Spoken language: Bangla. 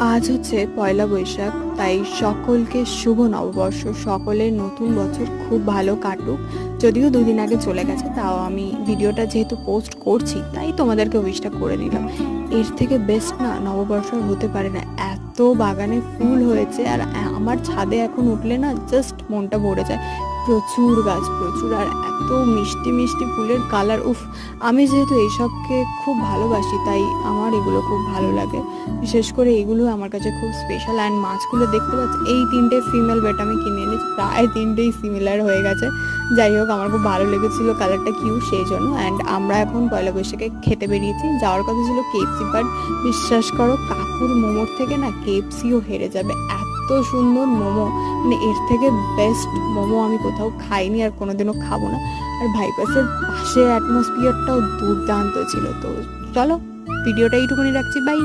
আজ হচ্ছে পয়লা বৈশাখ, তাই সকলকে শুভ নববর্ষ। সকলের নতুন বছর খুব ভালো কাটুক। যদিও দুদিন আগে চলে গেছে, তাও আমি ভিডিওটা যেহেতু পোস্ট করছি তাই তোমাদেরকে উইশটা করে নিলাম। এর থেকে বেস্ট না নববর্ষ আর হতে পারে না। এত বাগানে ফুল হয়েছে, আর আমার ছাদে এখন উঠলে না জাস্ট মনটা ভরে যায়। প্রচুর গাছ, প্রচুর, আর এত মিষ্টি মিষ্টি ফুলের কালার, উফ! আমি যেহেতু এইসবকে খুব ভালোবাসি তাই আমার এগুলো খুব ভালো লাগে। বিশেষ করে এগুলো আমার কাছে খুব স্পেশাল। অ্যান্ড মাছগুলো দেখতে পাচ্ছি, এই তিনটে ফিমেল বেট আমি কিনে এনেছি, প্রায় তিনটেই সিমিলার হয়ে গেছে। যাই হোক, আমার খুব ভালো লেগেছিলো, কালারটা কিউট সেই জন্য। অ্যান্ড আমরা এখন পয়লা বৈশাখে খেতে বেরিয়েছি। যাওয়ার কথা ছিল কেএফসি, বাট বিশ্বাস করো কাকুর মোমোর থেকে না কেএফসিও হেরে যাবে। এত সুন্দর মোমো, মানে এর থেকে বেস্ট মোমো আমি কোথাও খাইনি আর কোনোদিনও খাবো না। আর বাইপাসের পাশে অ্যাটমসফিয়ারটাও দুর্দান্ত ছিল। তো চলো, ভিডিওটা এইটুকুনি রাখছি, বাই।